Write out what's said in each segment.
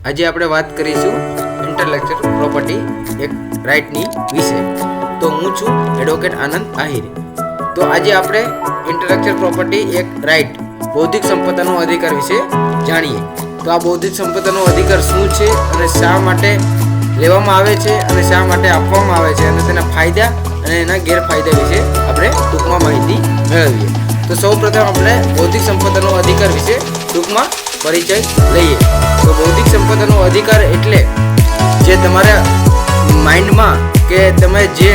આજે આપણે વાત કરીશું ઇન્ટેલેક્ચુઅલ પ્રોપર્ટી એક રાઇટની વિશે. તો હું છું એડવોકેટ આનંદ આહિર. તો આજે આપણે ઇન્ટેલેક્ચુઅલ પ્રોપર્ટી એક રાઇટ બૌદ્ધિક સંપદાનો અધિકાર વિશે જાણીએ. તો આ બૌદ્ધિક સંપદાનો અધિકાર શું છે અને શા માટે લેવામાં આવે છે અને શા માટે આપવામાં આવે છે અને તેના ફાયદા અને એના ગેરફાયદા વિશે આપણે ટૂંકમાં માહિતી મેળવીએ. તો સૌપ્રથમ આપણે બૌદ્ધિક સંપદાનો અધિકાર વિશે ટૂંકમાં પરિચય લઈએ. તો બૌદ્ધિક સંપદાનો અધિકાર એટલે જે તમારા માઇન્ડમાં કે તમે જે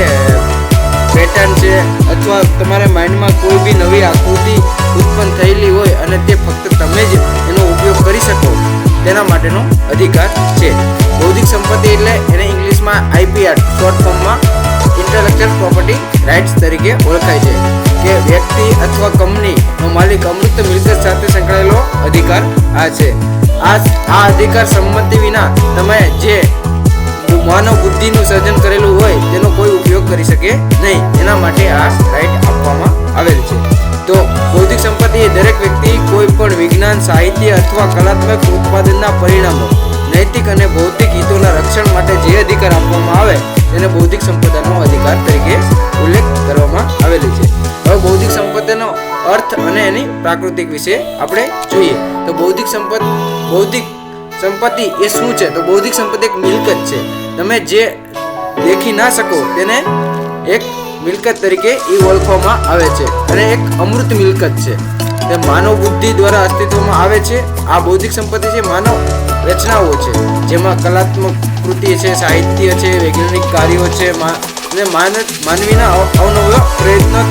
પેટર્ન છે અથવા તમારા માઇન્ડમાં કોઈ બી નવી આકૃતિ ઉત્પન્ન થયેલી હોય અને તે ફક્ત તમે જ એનો ઉપયોગ કરી શકો તેના માટેનો અધિકાર છે. બૌદ્ધિક સંપત્તિ એટલે એને ઇંગ્લિશમાં IPR શોર્ટ ફોર્મમાં ઇન્ટેલેક્ચુઅલ પ્રોપર્ટી રાઇટ્સ તરીકે ઓળખાય છે કે વ્યક્તિ અથવા કંપનીનો માલિક અમૂર્ત મિલકત સાથે સંકળાયેલો અધિકાર આ છે. આ અધિકાર સંમતિ વિના તમે જે માનવ બુદ્ધિનું સર્જન કરેલું હોય તેનો કોઈ ઉપયોગ કરી શકે નહીં. એના માટે આ રાઇટ આપવામાં આવેલ છે. તો બૌદ્ધિક સંપત્તિ એ દરેક વ્યક્તિ કોઈ પણ વિજ્ઞાન, સાહિત્ય અથવા કલાત્મક ઉત્પાદનના પરિણામો, નૈતિક અને ભૌતિક હિતોના રક્ષણ માટે જે અધિકાર આપવામાં આવે તેને બૌદ્ધિક સંપદાનો અધિકાર તરીકે ઉલ્લેખ કરવામાં આવેલો છે. હવે બૌદ્ધિક સંપદાનો અર્થ અને એની પ્રાકૃતિક વિશે આપણે જોઈએ. તો બૌદ્ધિક સંપત્તિ એ શું છે? તો બૌદ્ધિક સંપત્તિ એક મિલકત છે. તમે જે દેખી ના શકો તેને એક મિલકત તરીકે ઓળખવામાં આવે છે અને એક અમૂર્ત મિલકત છે. તે માનવ બુદ્ધિ દ્વારા અસ્તિત્વમાં આવે છે. આ બૌદ્ધિક સંપત્તિ છે માનવ રચનાઓ છે જેમાં કલાત્મક કૃતિ છે, સાહિત્ય છે, વૈજ્ઞાનિક કાર્યો છે અને માનવીના અવનવા પ્રયત્નો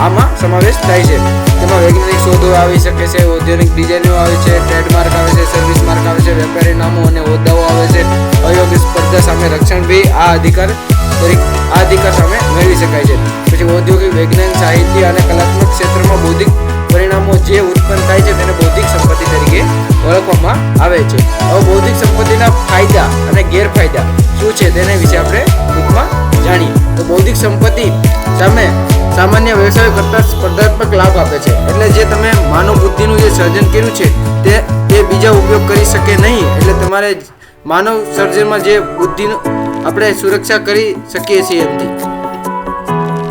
આમાં સમાવેશ થાય છે. તેમાં વૈજ્ઞાનિક શોધો આવી શકે છે, ઔદ્યોગિક ડિઝાઇનો આવે છે, ટ્રેડમાર્ક આવે છે, સર્વિસ માર્ક આવે છે, વેપારી નામો અને હોદ્દાઓ આવે છે. અયોગ્ય સ્પર્ધા સામે રક્ષણ બી આ અધિકાર સામે મેળવી શકાય છે. પછી ઔદ્યોગિક, વૈજ્ઞાનિક, સાહિત્ય અને કલાત્મક ક્ષેત્રમાં બૌદ્ધિક પરિણામો જે ઉત્પન્ન થાય છે તેને બૌદ્ધિક સંપત્તિ તરીકે ઓળખવામાં આવે છે. હવે બૌદ્ધિક સંપત્તિના ફાયદા અને ગેરફાયદા શું છે તેના વિશે આપણે ટૂંકમાં જાણીએ. તો બૌદ્ધિક સંપત્તિ સામે સામાન્ય વ્યવસાય કરતાં સ્પર્ધાત્મક લાભ આપે છે. એટલે જે તમે માનવ બુદ્ધિનું જે સર્જન કર્યું છે તે બીજા ઉપયોગ કરી શકે નહીં. એટલે તમારે માનવ સર્જનમાં જે બુદ્ધિનું આપણે સુરક્ષા કરી શકીએ છીએ એમથી.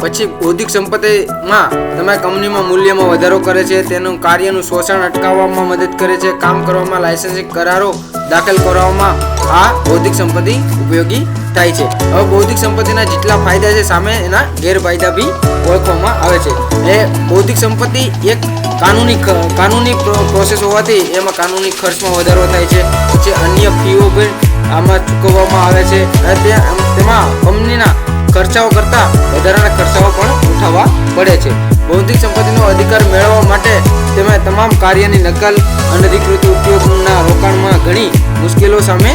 પછી બૌદ્ધિક સંપત્તિમાં તમે કંપનીમાં મૂલ્યમાં વધારો કરે છે, તેનું કાર્યનું શોષણ અટકાવવામાં મદદ કરે છે, કામ કરવામાં, લાયસન્સિંગ કરારો દાખલ કરવામાં આ બૌદ્ધિક સંપત્તિ ઉપયોગી થાય છે. હવે બૌદ્ધિક સંપત્તિના જેટલા ફાયદા છે સામે એના ગેરફાયદા બી ઓળખવામાં આવે છે. એ બૌદ્ધિક સંપત્તિ એક કાનૂની પ્રોસેસ હોવાથી એમાં કાનૂની ખર્ચમાં વધારો થાય છે. પછી અન્ય ફીઓ પણ આમાં ચૂકવવામાં આવે છે અને તેમાં કંપનીના ખર્ચાઓ કરતાં વધારાના ખર્ચાઓ પણ ઉઠાવવા પડે છે. બૌદ્ધિક સંપત્તિનો અધિકાર મેળવવા માટે તેમાં તમામ કાર્યની નકલ, અનધિકૃત ઉપયોગના રોકાણમાં ઘણી મુશ્કેલીઓ સામે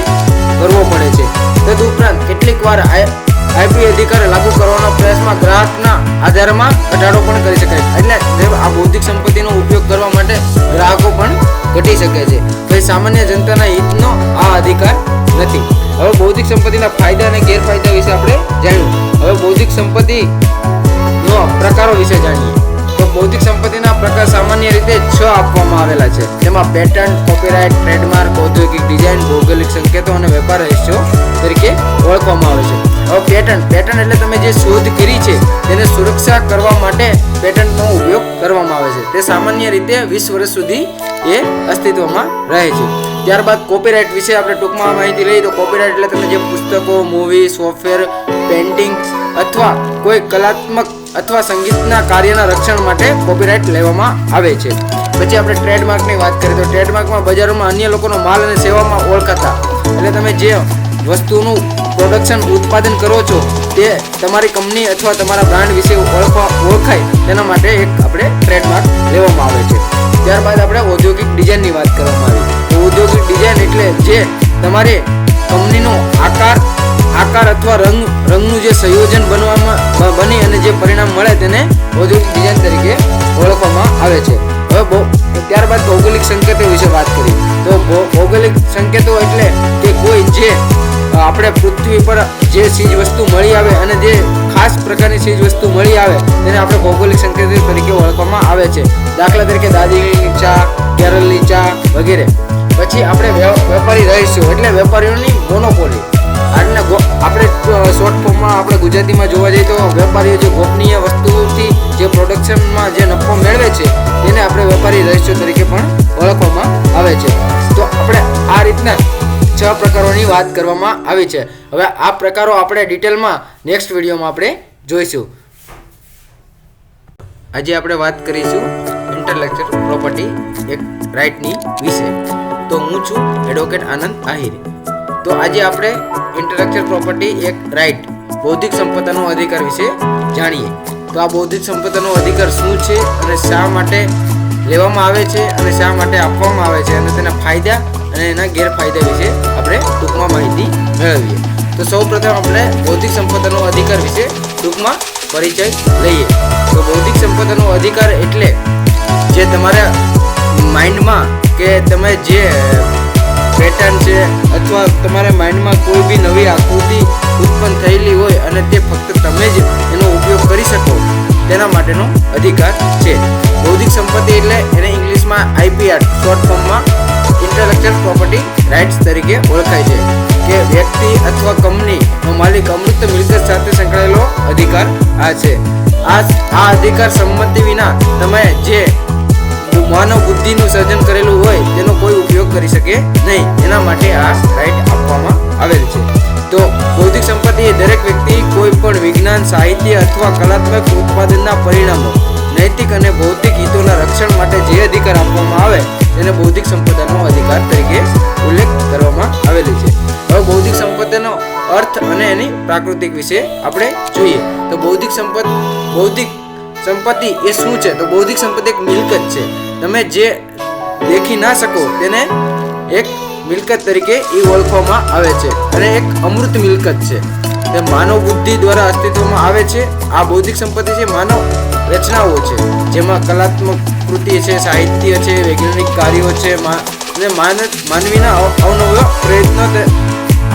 કરવો પડે છે. તદુપરાંત કેટલીક વાર IP અધિકાર લાગુ કરવાના પ્રયાસમાં ગ્રાહકના આધારમાં ઘટાડો પણ કરી શકાય. એટલે આ બૌદ્ધિક સંપત્તિનો ઉપયોગ કરવા માટે ગ્રાહકો પણ ઘટી શકે છે. પછી સામાન્ય જનતાના હિતનો આ અધિકાર નથી. હવે બૌદ્ધિક સંપત્તિના ફાયદા અને ગેરફાયદા વિશે આપણે જાણ્યું. હવે બૌદ્ધિક સંપત્તિનો પ્રકારો વિશે જાણીએ. તો બૌદ્ધિક સંપત્તિના પ્રકાર સામાન્ય રીતે 6 આપવામાં આવેલા છે. તેમાં પેટન્ટ, કોપીરાઇટ, ટ્રેડમાર્ક, ઔદ્યોગિક ડિઝાઇન, ભૌગોલિક સંકેતો અને વેપાર રહસ્યો તરીકે ઓળખવામાં આવે છે. હવે પેટન્ટ એટલે તમે જે શોધ કરી છે તેને સુરક્ષા કરવા માટે પેટન્ટનો ઉપયોગ કરવામાં આવે છે. તે સામાન્ય રીતે 20 વર્ષ સુધી એ અસ્તિત્વમાં રહે છે. ત્યારબાદ કોપીરાઇટ વિશે આપણે ટૂંકમાં માહિતી લઈએ. તો કોપીરાઇટ એટલે તમે જે પુસ્તકો, મૂવી, સોફ્ટવેર, પેઇન્ટિંગ અથવા કોઈ કલાત્મક અથવા સંગીતના કાર્યના રક્ષણ માટે કોપીરાઇટ લેવામાં આવે છે. પછી આપણે ટ્રેડમાર્કની વાત કરીએ તો ટ્રેડમાર્કમાં બજારોમાં અન્ય લોકોનો માલ અને સેવામાં ઓળખાતા, એટલે તમે જે વસ્તુનું પ્રોડક્શન ઉત્પાદન કરો છો તે તમારી કંપની અથવા તમારા બ્રાન્ડ વિશે ઓળખાય તેના માટે એક આપણે ટ્રેડમાર્ક લેવામાં આવે છે. ત્યારબાદ આપણે ઔદ્યોગિક ડિઝાઇનની વાત કરવામાં આવી. તો ઔદ્યોગિક ડિઝાઇન એટલે જે તમારે કંપનીનો આકાર અથવા રંગનું જે સંયોજન બની અને જે પરિણામ મળે તેને ઔદ્યોગિક ડિઝાઇન તરીકે ઓળખવામાં આવે છે. હવે ત્યારબાદ ભૌગોલિક સંકેતો વિશે વાત કરી. તો ભૌગોલિક સંકેતો એટલે કે કોઈ જે આપણે પૃથ્વી પર જે ચીજ વસ્તુ મળી આવે અને જે ખાસ પ્રકારની ચીજ વસ્તુ મળી આવે તેને આપણે ભૌગોલિક સંકેતો તરીકે ઓળખવામાં આવે છે. દાખલા તરીકે દાર્જિલિંગની ચા, કેરળની ચા વગેરે. પછી આપણે વેપારી રહીશું એટલે વેપારીઓની મોનોપોલી. આજના આપણે શોર્ટ ફોર્મમાં આપણે ગુજરાતીમાં જોવા જઈએ તો વેપારીઓ જે ગોપનીય વસ્તુથી જે પ્રોડક્શનમાં જે નફો મેળવે છે તેને આપણે વેપારી રહીશો તરીકે પણ ઓળખવામાં આવે છે. તો આપણે આ રીતના 6 પ્રકારોની વાત કરવામાં આવી છે. હવે આ પ્રકારો આપણે ડિટેલમાં નેક્સ્ટ વિડીયોમાં આપણે જોઈશું. આજે આપણે વાત કરીશું ઇન્ટેલેક્ચુઅલ પ્રોપર્ટી એક રાઇટની વિશે. તો હું છું એડવોકેટ આનંદ આહિર. તો આજે આપણે ઇન્ટેલેક્ચુઅલ પ્રોપર્ટી એક રાઇટ બૌદ્ધિક સંપદાનો અધિકાર વિશે જાણીએ. તો આ બૌદ્ધિક સંપદાનો અધિકાર શું છે અને શા માટે લેવામાં આવે છે અને શા માટે આપવામાં આવે છે અને તેના ફાયદા અને એના ગેરફાયદા વિશે આપણે ટૂંકમાં માહિતી મેળવીએ. તો સૌપ્રથમ આપણે બૌદ્ધિક સંપદાનો અધિકાર વિશે ટૂંકમાં પરિચય લઈએ. તો બૌદ્ધિક સંપદાનો અધિકાર એટલે જે તમારા માઇન્ડમાં કે તમે જે પેટર્ન છે અથવા તમારા માઇન્ડમાં કોઈ બી નવી આકૃતિ ઉત્પન્ન થયેલી હોય અને તે ફક્ત તમે જ એનો ઉપયોગ કરી શકો તેના માટેનો અધિકાર છે. બૌદ્ધિક સંપત્તિ એટલે એને ઇંગ્લિશમાં IPR શોર્ટ ફોર્મમાં ઇન્ટેલેક્ચુઅલ પ્રોપર્ટી રાઇટ્સ તરીકે ઓળખાય છે કે વ્યક્તિ અથવા કંપનીનો માલિક અમૂર્ત મિલકત સાથે સંકળાયેલો અધિકાર આ છે. આ અધિકાર સંમતિ વિના તમે જે માનવ બુદ્ધિનું સર્જન કરેલું હોય તેનો કોઈ ઉપયોગ કરી શકે નહીં. એના માટે આ રાઇટ આપવામાં આવેલ છે. તો બૌદ્ધિક સંપત્તિ એ દરેક વ્યક્તિ કોઈ પણ વિજ્ઞાન, સાહિત્ય અથવા કલાત્મક ઉત્પાદનના પરિણામો, નૈતિક અને ભૌતિક હિતોના રક્ષણ માટે જે અધિકાર આપવામાં આવે તેને બૌદ્ધિક સંપદાનો અધિકાર તરીકે ઉલ્લેખ કરવામાં આવેલી છે. હવે બૌદ્ધિક સંપદાનો અર્થ અને એની પ્રાકૃતિક વિશે આપણે જોઈએ. તો બૌદ્ધિક સંપત્તિ એ શું છે? તો બૌદ્ધિક સંપત્તિ એક મિલકત છે. તમે જે દેખી ના શકો તેને એક મિલકત તરીકે ઓળખવામાં આવે છે અને એક અમૂર્ત મિલકત છે. તે માનવ બુદ્ધિ દ્વારા અસ્તિત્વમાં આવે છે. આ બૌદ્ધિક સંપત્તિ છે માનવ રચનાઓ છે જેમાં કલાત્મક કૃતિ છે, સાહિત્ય છે, વૈજ્ઞાનિક કાર્યો છે અને માનવીના અવનવા પ્રયત્નો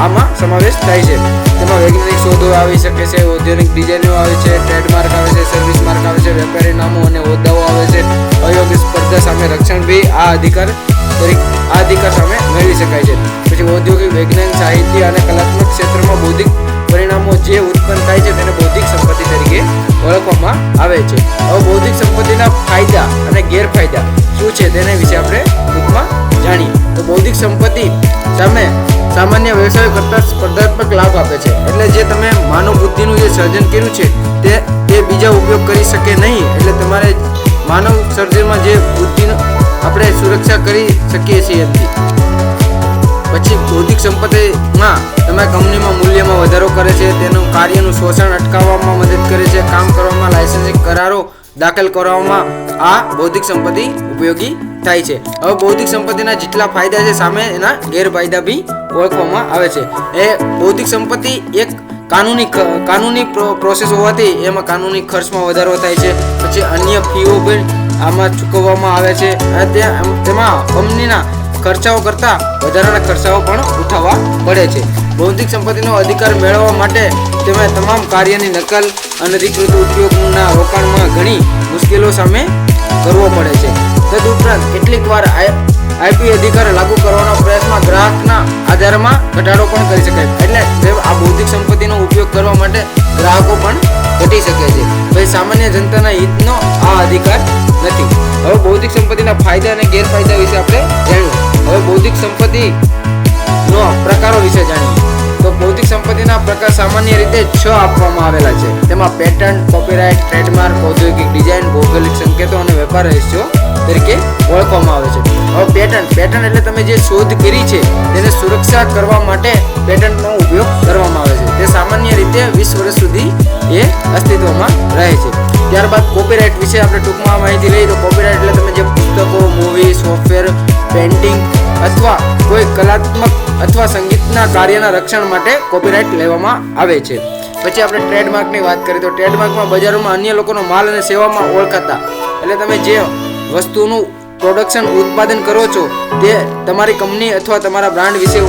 આમાં સમાવેશ થાય છે. તેમાં વૈજ્ઞાનિક શોધો આવી શકે છે, ઔદ્યોગિક ડિઝાઇનો આવે છે, ટ્રેડમાર્ક આવે છે, સર્વિસ માર્ક આવે છે, વેપારી નામો અને હોદ્દાઓ આવે છે. અયોગ્ય સ્પર્ધા સામે રક્ષણ બી આ અધિકાર સામે મેળવી શકાય છે. પછી ઔદ્યોગિક, વૈજ્ઞાનિક, સાહિત્ય અને કલાત્મક ક્ષેત્રમાં બૌદ્ધિક પરિણામો જે ઉત્પન્ન થાય છે તેને બૌદ્ધિક સંપત્તિ તરીકે ઓળખવામાં આવે છે. હવે બૌદ્ધિક સંપત્તિના ફાયદા અને ગેરફાયદા શું છે તેને વિશે આપણે ટૂંકમાં જાણીએ. તો બૌદ્ધિક સંપત્તિ સામે સામાન્ય વ્યવસાય કરતાં સ્પર્ધાત્મક લાભ આપે છે. એટલે જે તમે માનવ બુદ્ધિનું જે સર્જન કર્યું છે તે બીજા ઉપયોગ કરી શકે નહીં. એટલે તમારે માનવ સર્જનમાં જે બુદ્ધિનો આપણે સુરક્ષા કરી શકીએ છીએ એમથી. પછી બૌદ્ધિક સંપત્તિમાં તમે કંપનીમાં મૂલ્યમાં વધારો કરે છે, તેનું કાર્યનું શોષણ અટકાવવામાં મદદ કરે છે, કામ કરવામાં, લાયસન્સિંગ કરારો દાખલ કરવામાં આ બૌદ્ધિક સંપત્તિ ઉપયોગી થાય છે. હવે બૌદ્ધિક સંપત્તિના જેટલા ફાયદા છે સામે એના ગેરફાયદા બી ઓળખવામાં આવે છે. એ બૌદ્ધિક સંપત્તિ એક કાનૂની પ્રોસેસ હોવાથી એમાં કાનૂની ખર્ચમાં વધારો થાય છે. પછી અન્ય ફીઓ પણ આમાં ચૂકવવામાં આવે છે અને તેમાં કંપનીના ખર્ચાઓ કરતાં વધારાના ખર્ચાઓ પણ ઉઠાવવા પડે છે. બૌદ્ધિક સંપત્તિનો અધિકાર મેળવવા માટે તમે તમામ કાર્યની નકલ, અનધિકૃત ઉપયોગના રોકાણમાં ઘણી મુશ્કેલીઓ સામે કરવો પડે છે. તદુપરાંત કેટલીક વાર IP અધિકાર લાગુ કરવાનો પ્રયાસમાં ગ્રાહકના આધારમાં ઘટાડો પણ કરી શકાય. એટલે આ બૌદ્ધિક સંપત્તિનો ઉપયોગ કરવા માટે ગ્રાહકો પણ ઘટી શકે છે. ભાઈ સામાન્ય જનતાના હિતનો આ અધિકાર નથી. હવે બૌદ્ધિક સંપત્તિના ફાયદા અને ગેરફાયદા વિશે આપણે જાણ્યું. હવે બૌદ્ધિક સંપત્તિનો પ્રકારો વિશે જાણીએ. તો બૌદ્ધિક સંપત્તિના પ્રકાર સામાન્ય રીતે 6 આપવામાં આવેલા છે. તેમાં પેટન્ટ, કોપીરાઇટ, ટ્રેડમાર્ક, ઔદ્યોગિક ડિઝાઇન, ભૌગોલિક સંકેતો અને વેપાર રહસ્યો તરીકે ઓળખવામાં આવે છે. હવે પેટન્ટ એટલે તમે જે શોધ કરી છે તેને સુરક્ષા કરવા માટે પેટન્ટનો ઉપયોગ કરવામાં આવે છે. તે સામાન્ય રીતે 20 વર્ષ સુધી એ અસ્તિત્વમાં રહે છે. ત્યારબાદ કોપીરાઇટ વિશે આપણે ટૂંકમાં માહિતી લઈએ. તો કોપીરાઇટ એટલે તમે જે પુસ્તકો, મૂવી, સોફ્ટવેર, પેઇન્ટિંગ અથવા કોઈ કલાત્મક અથવા સંગીતના કાર્યના રક્ષણ માટે કોપીરાઇટ લેવામાં આવે છે. પછી આપણે ટ્રેડમાર્કની વાત કરીએ તો ટ્રેડમાર્કમાં બજારોમાં અન્ય લોકોનો માલ અને સેવામાં ઓળખાતા, એટલે તમે જે વસ્તુનું પ્રોડક્શન ઉત્પાદન કરો છો તે તમારી કંપની અથવા તમારા બ્રાન્ડ વિશે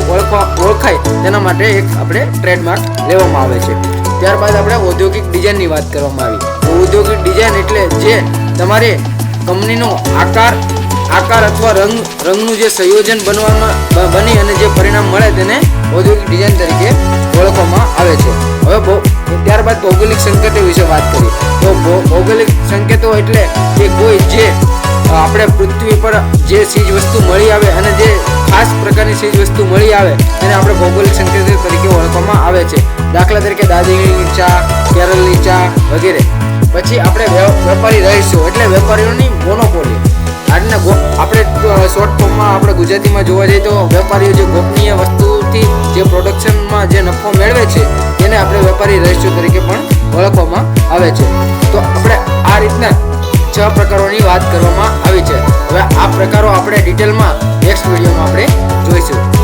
ઓળખાય તેના માટે એક આપણે ટ્રેડમાર્ક લેવામાં આવે છે. ત્યારબાદ આપણે ઔદ્યોગિક ડિઝાઇનની વાત કરવામાં આવી. તો ઔદ્યોગિક ડિઝાઇન એટલે જે તમારી કંપનીનો આકાર આકાર અથવા રંગનું જે સંયોજન બની અને જે પરિણામ મળે તેને ઔદ્યોગિક ડિઝાઇન તરીકે ઓળખવામાં આવે છે. હવે ત્યારબાદ ભૌગોલિક સંકેતો વિશે વાત કરીએ તો ભૌગોલિક સંકેતો એટલે કે કોઈ જે આપણે પૃથ્વી પર જે ચીજ વસ્તુ મળી આવે અને જે ખાસ પ્રકારની ચીજ વસ્તુ મળી આવે તેને આપણે ભૌગોલિક સંકેતો તરીકે ઓળખવામાં આવે છે. દાખલા તરીકે દાર્જિલિંગની ચા, કેરળની ચા વગેરે. પછી આપણે વેપારી રહીશું એટલે વેપારીઓની મોનોપોલી. આપણે શોર્ટ ફોર્મમાં આપણે ગુજરાતીમાં જોવા જઈએ તો વેપારીઓ જે ગોપનીય વસ્તુથી જે પ્રોડક્શનમાં જે નફો મેળવે છે તેને આપણે વેપારી રહીશું તરીકે પણ ઓળખવામાં આવે છે. તો આપણે આ રીતના 6 પ્રકારોની વાત કરવામાં આવી છે. હવે આ પ્રકારો આપણે ડિટેલમાં નેક્સ્ટ વિડીયોમાં આપણે જોઈશું.